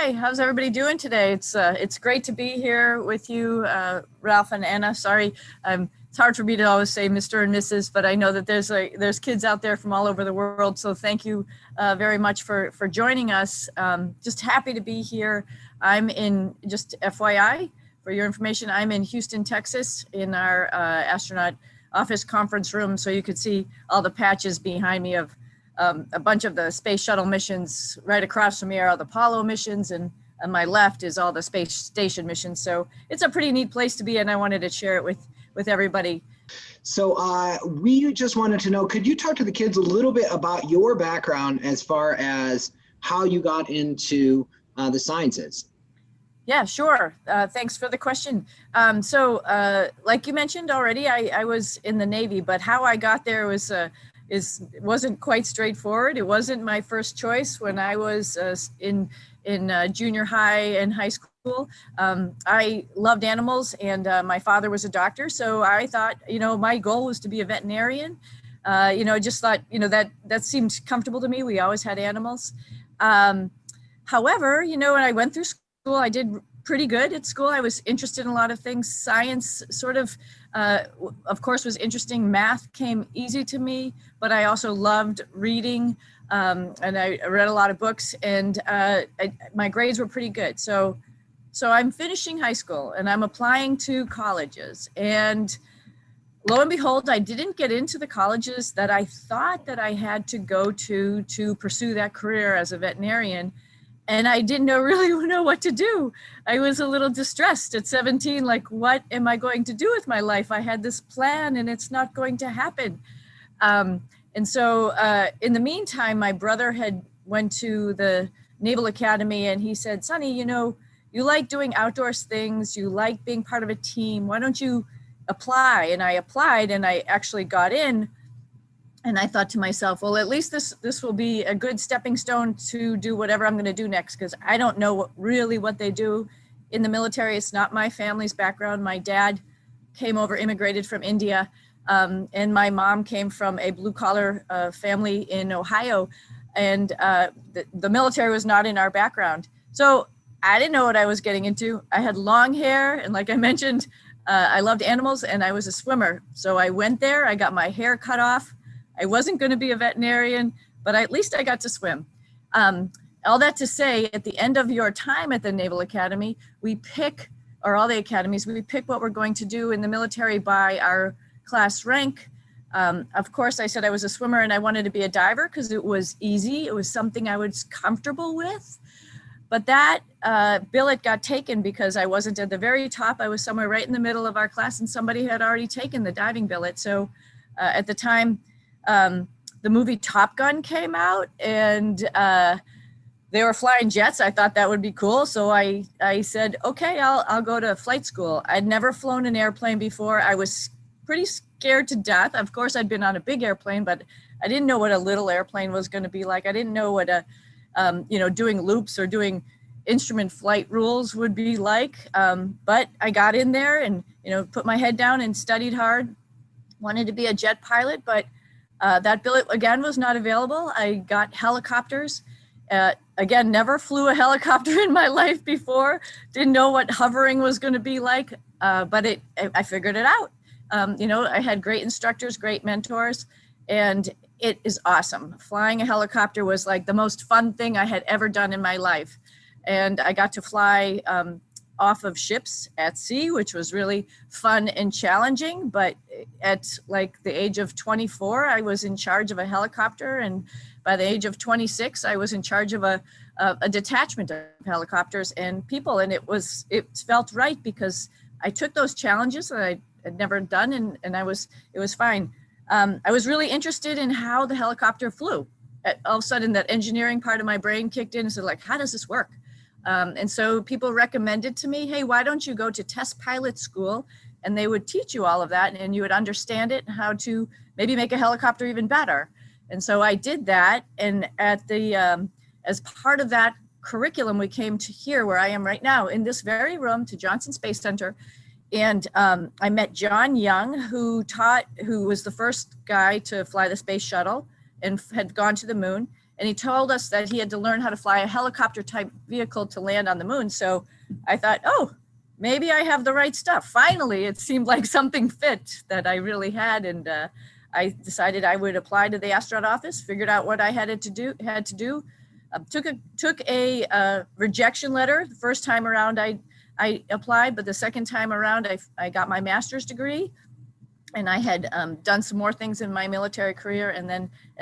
Hi, how's everybody doing today? It's great to be here with you, Ralph and Anna. Sorry, it's hard for me to always say Mr. and Mrs., but I know that there's kids out there from all over the world. So thank you very much for joining us. Just happy to be here. I'm in, just FYI, for your information, I'm in Houston, Texas, in our astronaut office conference room. So you could see all the patches behind me of a bunch of the space shuttle missions. Right across from me are all the Apollo missions, and on my left is all the space station missions. So it's a pretty neat place to be, and I wanted to share it with everybody. So we just wanted to know, could you talk to the kids a little bit about your background as far as how you got into the sciences? Yeah, sure. Thanks for the question. Like you mentioned already, I was in the Navy, but how I got there wasn't quite straightforward. It wasn't my first choice when I was in junior high and high school. I loved animals, and my father was a doctor, so I thought, my goal was to be a veterinarian. Just thought, that seemed comfortable to me. We always had animals. However, when I went through school, I did pretty good at school. I was interested in a lot of things. Science of course, was interesting. Math came easy to me, but I also loved reading, and I read a lot of books, and my grades were pretty good. So I'm finishing high school, and I'm applying to colleges, and lo and behold, I didn't get into the colleges that I thought that I had to go to pursue that career as a veterinarian. And I didn't really know what to do. I was a little distressed at 17, like, what am I going to do with my life? I had this plan and it's not going to happen. And so in the meantime, my brother had went to the Naval Academy, and he said, Sonny, you like doing outdoors things, you like being part of a team, why don't you apply? And I applied, and I actually got in. And I thought to myself, well, at least this will be a good stepping stone to do whatever I'm going to do next, because I don't know really what they do in the military. It's not my family's background. My dad immigrated from India, and my mom came from a blue-collar family in Ohio, and the military was not in our background. So I didn't know what I was getting into. I had long hair, and like I mentioned, I loved animals, and I was a swimmer. So I went there, I got my hair cut off. I wasn't going to be a veterinarian, but at least I got to swim. All that to say, at the end of your time at the Naval Academy, we pick what we're going to do in the military by our class rank. Of course, I said I was a swimmer, and I wanted to be a diver because it was easy. It was something I was comfortable with. But that billet got taken because I wasn't at the very top. I was somewhere right in the middle of our class, and somebody had already taken the diving billet. So at the time, the movie Top Gun came out, and they were flying jets. I thought that would be cool. So I said, okay, I'll go to flight school. I'd never flown an airplane before. I was pretty scared to death. Of course, I'd been on a big airplane, but I didn't know what a little airplane was going to be like. I didn't know what doing loops or doing instrument flight rules would be like. But I got in there and, put my head down and studied hard. Wanted to be a jet pilot, but that billet, again, was not available. I got helicopters. Again, never flew a helicopter in my life before. Didn't know what hovering was going to be like, but I figured it out. I had great instructors, great mentors, and it is awesome. Flying a helicopter was like the most fun thing I had ever done in my life. And I got to fly off of ships at sea, which was really fun and challenging. But at like the age of 24, I was in charge of a helicopter. And by the age of 26, I was in charge of a detachment of helicopters and people. And it felt right because I took those challenges that I had never done, and it was fine. I was really interested in how the helicopter flew. All of a sudden, that engineering part of my brain kicked in and said, like, how does this work? And so people recommended to me, hey, why don't you go to test pilot school? And they would teach you all of that, and you would understand it, how to maybe make a helicopter even better. And so I did that. And as part of that curriculum, we came to here where I am right now in this very room, to Johnson Space Center. And I met John Young, who was the first guy to fly the space shuttle and had gone to the moon. and he told us that he had to learn how to fly a helicopter type vehicle to land on the moon. So I thought, oh, maybe I have the right stuff. Finally, it seemed like something fit that I really had. And I decided I would apply to the astronaut office, figured out what I had to do. Took a rejection letter. The first time around I applied, but the second time around I got my master's degree, and I had done some more things in my military career, and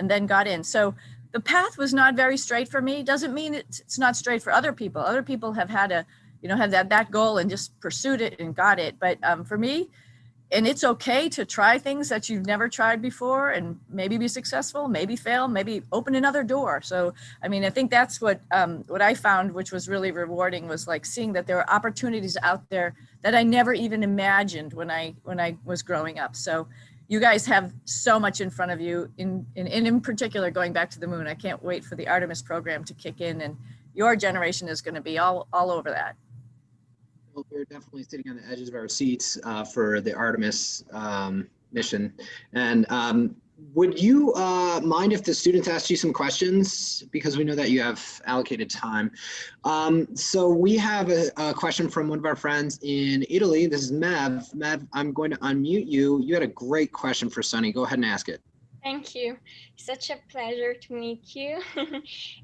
then got in. So the path was not very straight for me. Doesn't mean it's not straight for other people. Other people have had have that goal and just pursued it and got it. But for me, and it's okay to try things that you've never tried before and maybe be successful, maybe fail, maybe open another door. So, I mean, I think that's what I found, which was really rewarding, was like seeing that there are opportunities out there that I never even imagined when I was growing up. So you guys have so much in front of you, in particular, going back to the moon. I can't wait for the Artemis program to kick in, and your generation is going to be all over that. Well, we're definitely sitting on the edges of our seats for the Artemis mission. And would you mind if the students asked you some questions? Because we know that you have allocated time. So we have a question from one of our friends in Italy. This is Mev. Mev, I'm going to unmute you. You had a great question for Sunny. Go ahead and ask it. Thank you. Such a pleasure to meet you.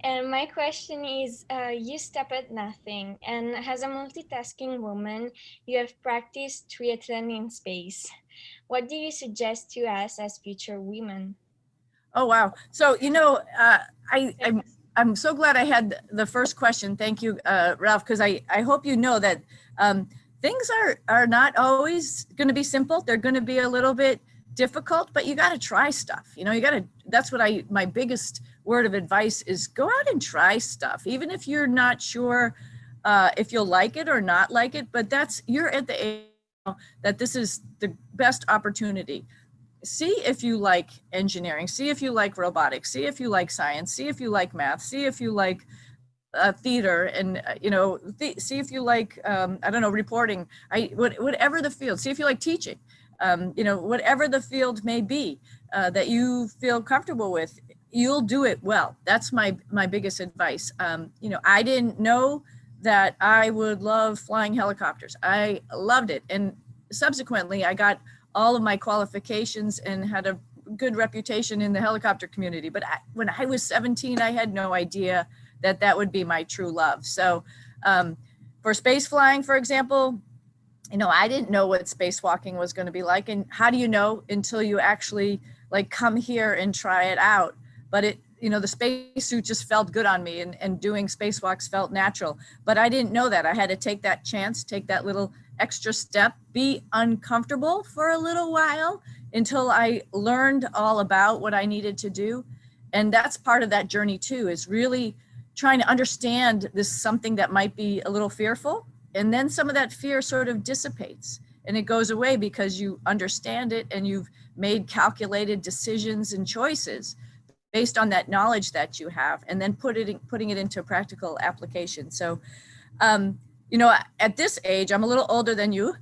And my question is, you stop at nothing, and as a multitasking woman, you have practiced triathlon in space. What do you suggest to us as future women? Oh, wow. So, I'm so glad I had the first question. Thank you, Ralph, because I hope you know that things are not always going to be simple. They're going to be a little bit difficult, but you got to try stuff. That's what my biggest word of advice is: go out and try stuff, even if you're not sure if you'll like it or not like it. But you're at the age that this is the best opportunity. See if you like engineering, see if you like robotics, see if you like science, see if you like math, see if you like theater, and see if you like reporting, whatever the field. See if you like teaching. Whatever the field may be that you feel comfortable with, you'll do it well. That's my biggest advice. I didn't know that I would love flying helicopters. I loved it. And subsequently, I got all of my qualifications and had a good reputation in the helicopter community. But when I was 17, I had no idea that would be my true love. So for space flying, for example, I didn't know what spacewalking was going to be like. And how do you know until you actually come here and try it out? But the spacesuit just felt good on me, and doing spacewalks felt natural. But I didn't know that. I had to take that chance, take that little extra step, be uncomfortable for a little while until I learned all about what I needed to do. And that's part of that journey too, is really trying to understand this something that might be a little fearful. And then some of that fear sort of dissipates and it goes away because you understand it and you've made calculated decisions and choices based on that knowledge that you have, and then putting it into practical application. So, at this age, I'm a little older than you.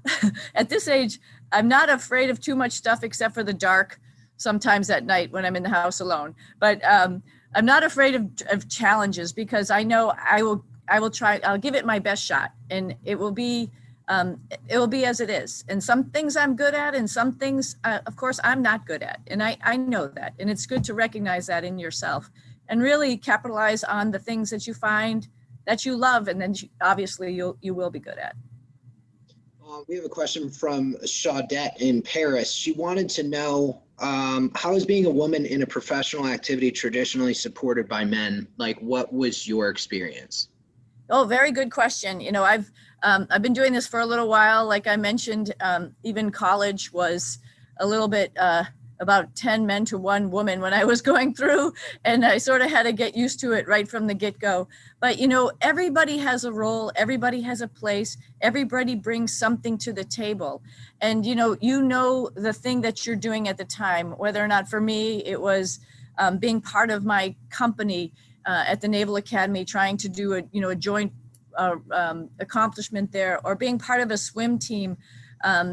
At this age, I'm not afraid of too much stuff except for the dark sometimes at night when I'm in the house alone. But I'm not afraid of challenges, because I know I will try. I'll give it my best shot, and it will be as it is. And some things I'm good at, and some things, of course, I'm not good at. And I know that. And it's good to recognize that in yourself and really capitalize on the things that you find that you love, and then obviously you will be good at. We have a question from Chaudette in Paris. She wanted to know, how is being a woman in a professional activity traditionally supported by men? What was your experience? Oh, very good question. I've been doing this for a little while. Like I mentioned, even college was a little bit about 10 men to 1 woman when I was going through, and I sort of had to get used to it right from the get-go. But everybody has a role, everybody has a place, everybody brings something to the table. And the thing that you're doing at the time, whether or not for me it was being part of my company at the Naval Academy, trying to do a joint accomplishment there, or being part of a swim team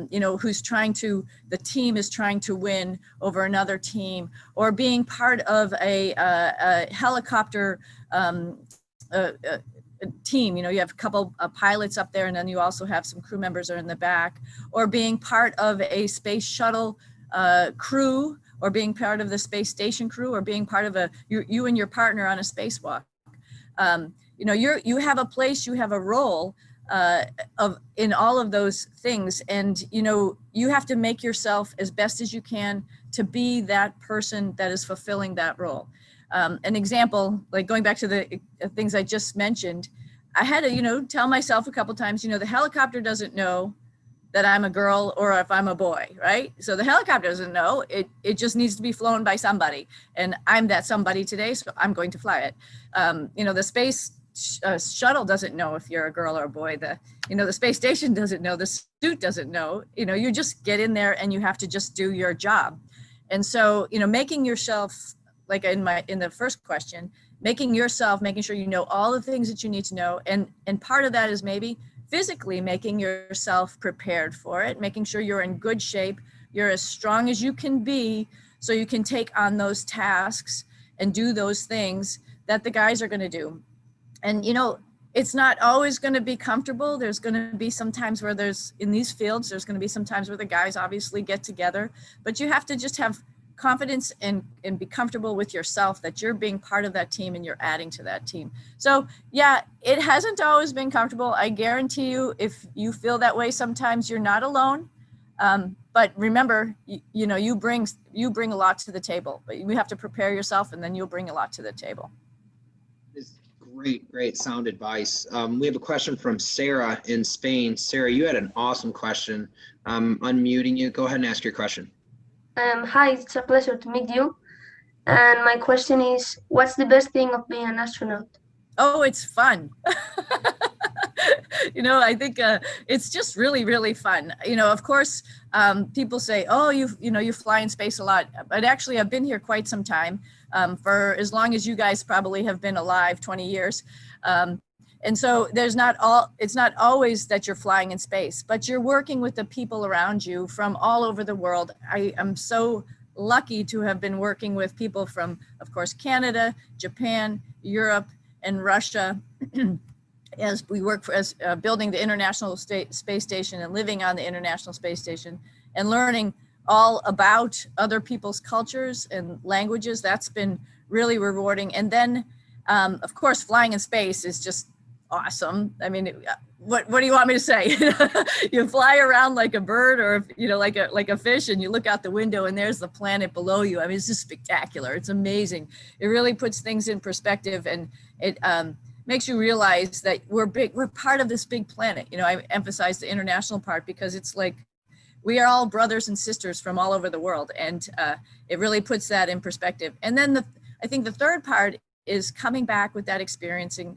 you know, the team is trying to win over another team, or being part of a helicopter team. You know, you have a couple of pilots up there, and then you also have some crew members are in the back, or being part of a space shuttle crew, or being part of the space station crew, or being part of you and your partner on a spacewalk. You know, you have a place, you have a role in all of those things, and you know, you have to make yourself as best as you can to be that person that is fulfilling that role. An example, like going back to the things I just mentioned, I had to, you know, tell myself a couple times, you know, the helicopter doesn't know that I'm a girl or if I'm a boy, right? So the helicopter doesn't know, it just needs to be flown by somebody, and I'm that somebody today, so I'm going to fly it. You know, the space shuttle doesn't know if you're a girl or a boy. The space station doesn't know, the suit doesn't know. You know, you just get in there and you have to just do your job. And so, you know, making yourself, like in the first question, making sure you know all the things that you need to know, and part of that is maybe physically making yourself prepared for it, making sure you're in good shape, you're as strong as you can be, so you can take on those tasks and do those things that the guys are going to do. And you know, it's not always going to be comfortable. There's going to be some times where in these fields, there's going to be some times where the guys obviously get together, but you have to just have confidence and be comfortable with yourself that you're being part of that team and you're adding to that team. So yeah, it hasn't always been comfortable. I guarantee you, if you feel that way sometimes, you're not alone. But remember, you know, you bring a lot to the table, but you have to prepare yourself, and then you'll bring a lot to the table. It's great sound advice. We have a question from Sarah in Spain. Sarah, you had an awesome question. I'm unmuting you. Go ahead and ask your question. Hi, it's a pleasure to meet you. And my question is, what's the best thing of being an astronaut? Oh, it's fun. You know, I think it's just really, really fun. You know, of course, people say, oh, you fly in space a lot. But actually, I've been here quite some time, for as long as you guys probably have been alive, 20 years. And so it's not always that you're flying in space, but you're working with the people around you from all over the world. I am so lucky to have been working with people from, of course, Canada, Japan, Europe, and Russia, as we work building the International Space Station and living on the International Space Station and learning all about other people's cultures and languages. That's been really rewarding. And then, of course, flying in space is just awesome. I mean, what do you want me to say? You fly around like a bird, or, you know, like a fish, and you look out the window and there's the planet below you. I mean, it's just spectacular. It's amazing. It really puts things in perspective, and it makes you realize that we're part of this big planet. You know, I emphasize the international part because it's like we are all brothers and sisters from all over the world, and it really puts that in perspective. And then I think the third part is coming back with that experience and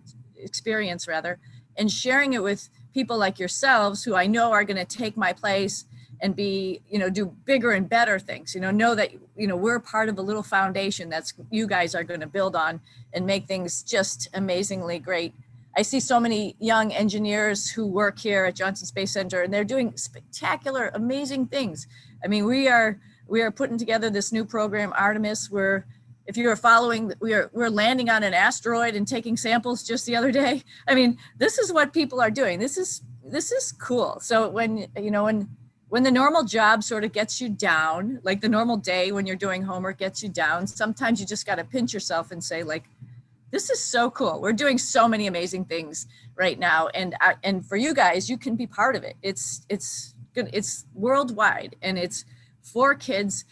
sharing it with people like yourselves, who I know are going to take my place and be, you know, do bigger and better things. You know that, you know, we're part of a little foundation that's you guys are going to build on and make things just amazingly great. I see so many young engineers who work here at Johnson Space Center, and they're doing spectacular, amazing things. I mean, we are putting together this new program, Artemis, where, if you are following, we're landing on an asteroid and taking samples just the other day. I mean, this is what people are doing. This is cool. So when the normal job sort of gets you down, like the normal day when you're doing homework gets you down, sometimes you just got to pinch yourself and say, like, this is so cool. We're doing so many amazing things right now, and for you guys, you can be part of it. It's good. It's worldwide, and it's for kids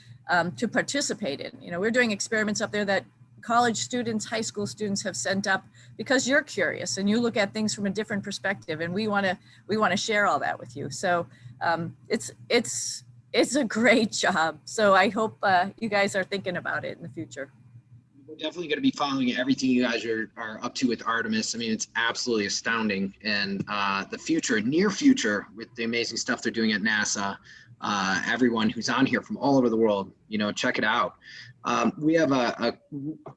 to participate in. You know, we're doing experiments up there that college students, high school students have sent up because you're curious and you look at things from a different perspective, and we want to share all that with you. So it's a great job. So I hope you guys are thinking about it in the future. We're definitely going to be following everything you guys are up to with Artemis. I mean, it's absolutely astounding, and the future, near future, with the amazing stuff they're doing at NASA. everyone who's on here from all over the world, check it out. We have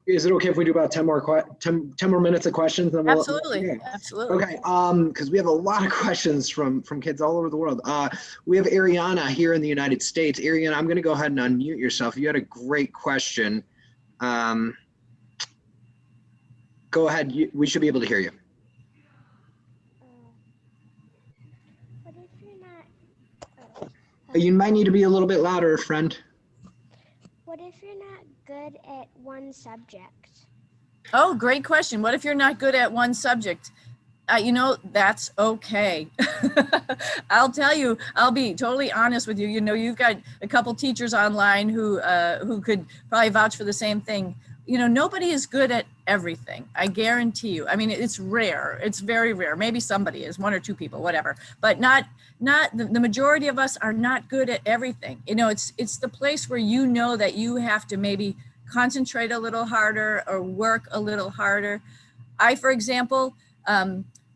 is it okay if we do about 10 more minutes of questions? Then Absolutely. Okay. Absolutely. Okay, because we have a lot of questions from kids all over the world. We have Ariana here in the United States. Ariana, I'm going to go ahead and unmute yourself. You had a great question. Go ahead. We should be able to hear you. What if you're not? You might need to be a little bit louder, friend. What if you're not good at one subject? Oh, great question. What if you're not good at one subject? That's okay. I'll tell you, I'll be totally honest with you. You've got a couple teachers online who could probably vouch for the same thing. Nobody is good at everything. I guarantee you. I mean, it's rare. It's very rare. Maybe somebody is, one or two people, whatever, but not the majority of us are not good at everything. It's the place where that you have to maybe concentrate a little harder or work a little harder. I, for example,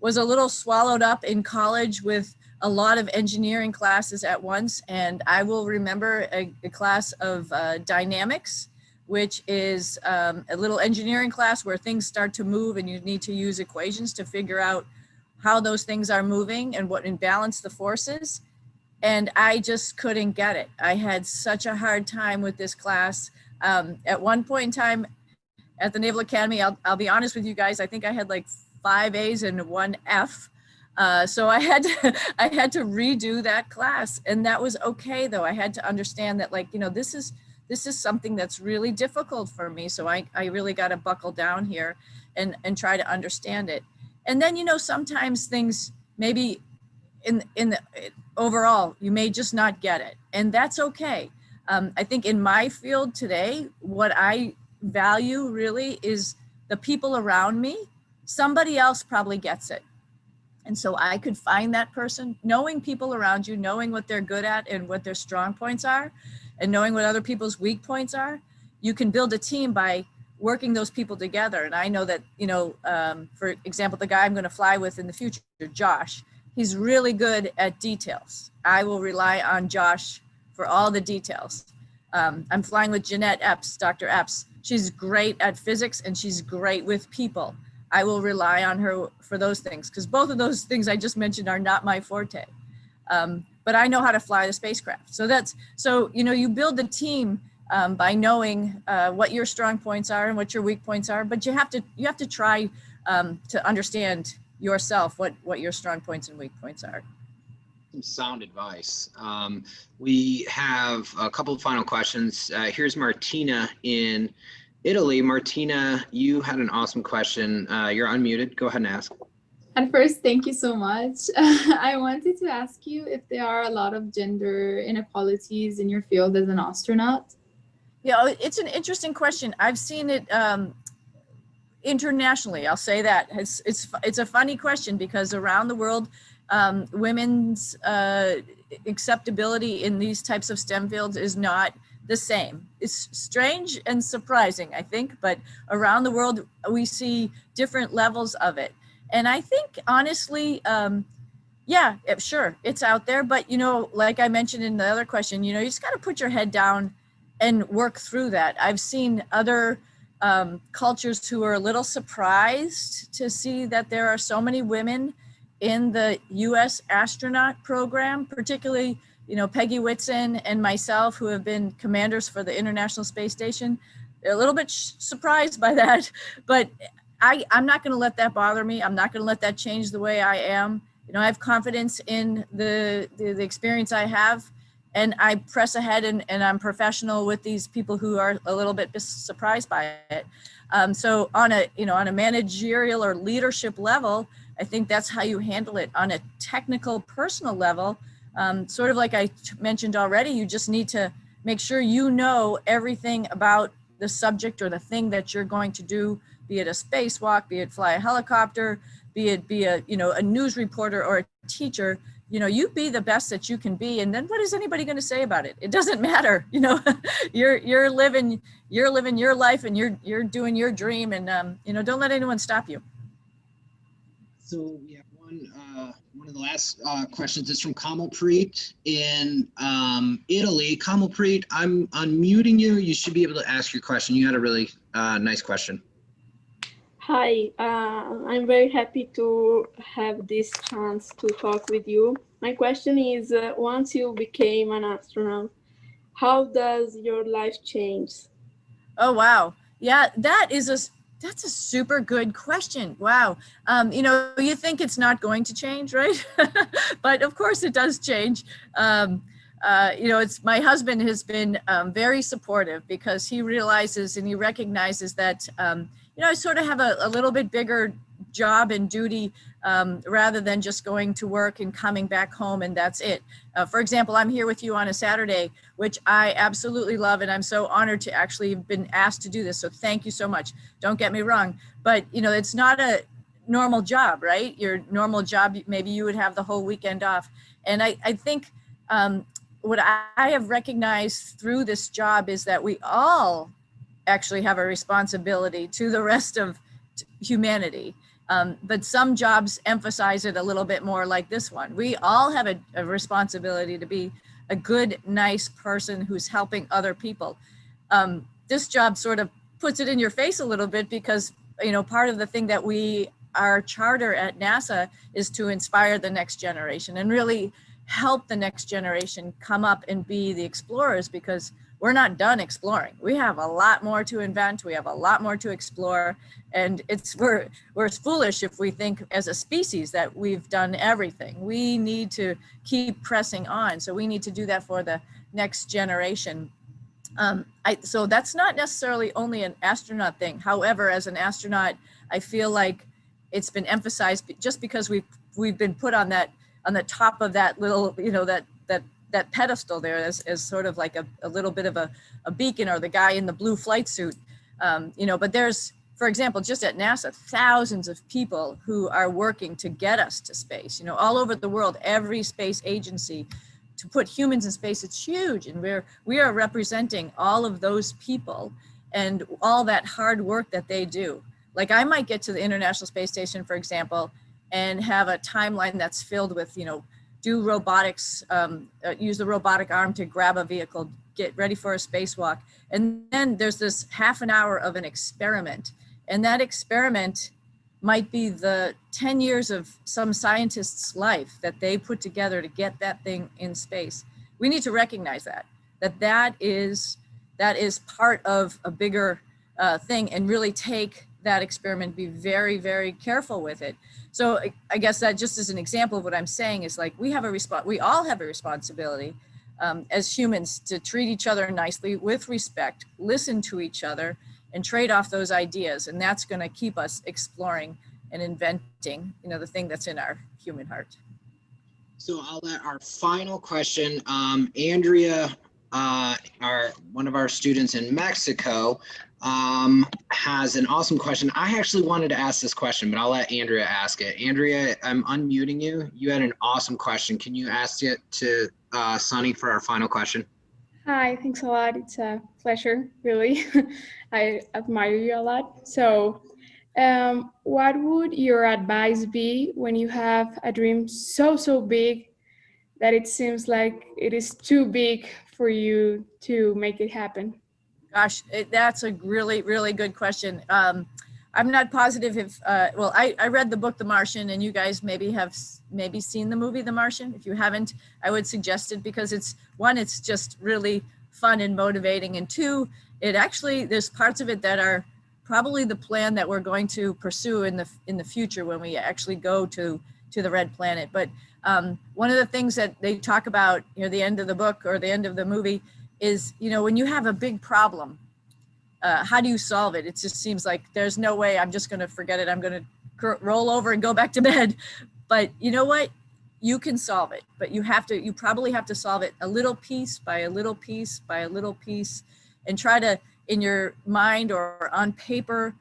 was a little swallowed up in college with a lot of engineering classes at once. And I will remember a class of dynamics, which is a little engineering class where things start to move and you need to use equations to figure out how those things are moving and balance the forces. And I just couldn't get it. I had such a hard time with this class. At one point in time at the Naval Academy, I'll be honest with you guys, I think I had like 5 A's and 1 F. So I had to redo that class, and that was okay though. I had to understand that, like, this is something that's really difficult for me. So I really got to buckle down here and try to understand it. And then, sometimes things maybe in the overall, you may just not get it, and that's okay. I think in my field today, what I value really is the people around me. Somebody else probably gets it. And so I could find that person, knowing people around you, knowing what they're good at and what their strong points are, and knowing what other people's weak points are. You can build a team by working those people together. And I know that, for example, the guy I'm going to fly with in the future, Josh, he's really good at details. I will rely on Josh for all the details. I'm flying with Jeanette Epps, Dr. Epps. She's great at physics and she's great with people. I will rely on her for those things, because both of those things I just mentioned are not my forte. But I know how to fly the spacecraft. So you build the team by knowing what your strong points are and what your weak points are, but you have to try to understand yourself, what your strong points and weak points are. Some sound advice. We have a couple of final questions. Here's Martina in Italy. Martina, you had an awesome question. You're unmuted. Go ahead and ask. At first, thank you so much. I wanted to ask you if there are a lot of gender inequalities in your field as an astronaut. Yeah, it's an interesting question. I've seen it internationally. I'll say that it's a funny question, because around the world, women's acceptability in these types of STEM fields is not the same. It's strange and surprising, I think, but around the world we see different levels of it. And I think, honestly, yeah, sure, it's out there. But, like I mentioned in the other question, you just got to put your head down and work through that. I've seen other cultures who are a little surprised to see that there are so many women in the U.S. astronaut program, particularly, Peggy Whitson and myself, who have been commanders for the International Space Station. They're a little bit surprised by that, but I'm not going to let that bother me. I'm not going to let that change the way I am. I have confidence in the experience I have, and I press ahead and I'm professional with these people who are a little bit surprised by it. So on a managerial or leadership level, I think that's how you handle it. On a technical, personal level, sort of like I mentioned already, you just need to make sure you know everything about the subject or the thing that you're going to do, be it a spacewalk, be it fly a helicopter, be it a news reporter or a teacher. You be the best that you can be, and then what is anybody going to say about it? It doesn't matter. You're living your life, and you're doing your dream, and don't let anyone stop you. So we have One of the last questions is from Kamalpreet in Italy. Kamalpreet, I'm unmuting you. You should be able to ask your question. You had a really nice question. Hi, I'm very happy to have this chance to talk with you. My question is, once you became an astronaut, how does your life change? Oh, wow. Yeah, that's a super good question. Wow. You know, you think it's not going to change, right? But of course it does change. You know, my husband has been very supportive because he realizes and he recognizes that, you know, I sort of have a little bit bigger job and duty rather than just going to work and coming back home and that's it. For example, I'm here with you on a Saturday, which I absolutely love, and I'm so honored to actually have been asked to do this. So thank you so much. Don't get me wrong, but you know, it's not a normal job, right? Your normal job, maybe you would have the whole weekend off. And I think what I have recognized through this job is that we all actually have a responsibility to the rest of humanity. But some jobs emphasize it a little bit more, like this one. We all have a responsibility to be a good, nice person who's helping other people. This job sort of puts it in your face a little bit because, you know, part of the thing that our charter at NASA is to inspire the next generation and really help the next generation come up and be the explorers, because we're not done exploring. We have a lot more to invent. We have a lot more to explore. And we're foolish if we think as a species that we've done everything. We need to keep pressing on. So we need to do that for the next generation. So that's not necessarily only an astronaut thing. However, as an astronaut, I feel like it's been emphasized just because we've been put on the top of that little, you know, that pedestal there as sort of like a little bit of a beacon, or the guy in the blue flight suit, you know, but there's, for example, just at NASA, thousands of people who are working to get us to space, you know, all over the world. Every space agency to put humans in space, it's huge. And we are representing all of those people and all that hard work that they do. Like I might get to the International Space Station, for example, and have a timeline that's filled with, you know, do robotics, use the robotic arm to grab a vehicle, get ready for a spacewalk. And then there's this half an hour of an experiment. And that experiment might be the 10 years of some scientist's life that they put together to get that thing in space. We need to recognize that is part of a bigger thing, and really take that experiment, be very, very careful with it. So I guess that just as an example of what I'm saying is, like, we all have a responsibility as humans to treat each other nicely, with respect, listen to each other, and trade off those ideas. And that's going to keep us exploring and inventing, you know, the thing that's in our human heart. So I'll let our final question, Andrea, one of our students in Mexico, has an awesome question. I actually wanted to ask this question, but I'll let Andrea ask it. Andrea, I'm unmuting you. You had an awesome question. Can you ask it to Sunny for our final question? Hi, thanks a lot. It's a pleasure, really. I admire you a lot. So what would your advice be when you have a dream so big that it seems like it is too big for you to make it happen? Gosh, that's a really, really good question. I'm not positive if, well, I read the book, The Martian, and you guys have seen the movie, The Martian. If you haven't, I would suggest it, because it's just really fun and motivating. And two, there's parts of it that are probably the plan that we're going to pursue in the future when we actually go to the red planet. But one of the things that they talk about, you know, the end of the book or the end of the movie is, you know, when you have a big problem, how do you solve it? It just seems like there's no way, I'm just going to forget it. I'm going to roll over and go back to bed. But you know what? You can solve it, but you probably have to solve it a little piece by a little piece by a little piece, and try to, in your mind or on paper,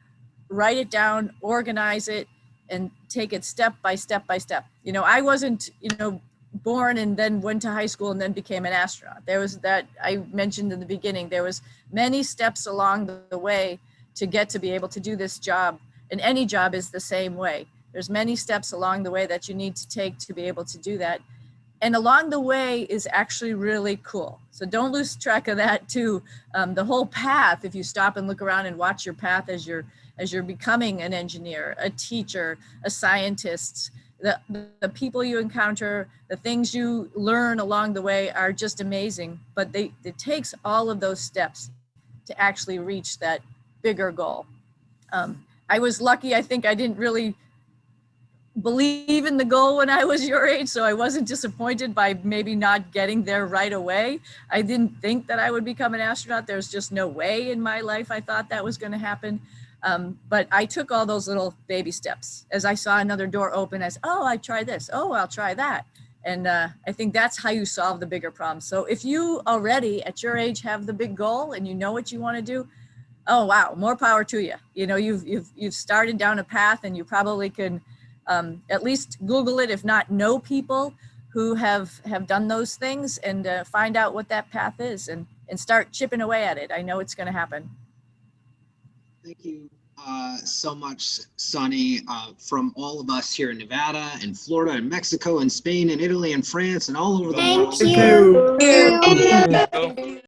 write it down, organize it, and take it step by step by step. You know, I wasn't, you know, born and then went to high school and then became an astronaut. There was that I mentioned in the beginning. There was many steps along the way to get to be able to do this job, and any job is the same way. There's many steps along the way that you need to take to be able to do that. And along the way is actually really cool. So don't lose track of that too. The whole path, if you stop and look around and watch your path as you're becoming an engineer, a teacher, a scientist, the people you encounter, the things you learn along the way are just amazing. But it takes all of those steps to actually reach that bigger goal. I was lucky. I think I didn't really believe in the goal when I was your age, so I wasn't disappointed by maybe not getting there right away. I didn't think that I would become an astronaut. There's just no way in my life I thought that was going to happen. But I took all those little baby steps. As I saw another door open, as, oh, I try this, oh, I'll try that. And I think that's how you solve the bigger problem. So if you already at your age have the big goal and you know what you want to do, oh wow, more power to you. You know, you've started down a path, and you probably can at least Google it, if not know people who have done those things, and find out what that path is, and start chipping away at it. I know it's going to happen. Thank you so much, Sunny, from all of us here in Nevada and Florida and Mexico and Spain and Italy and France and all over the world. Thank you. Thank you.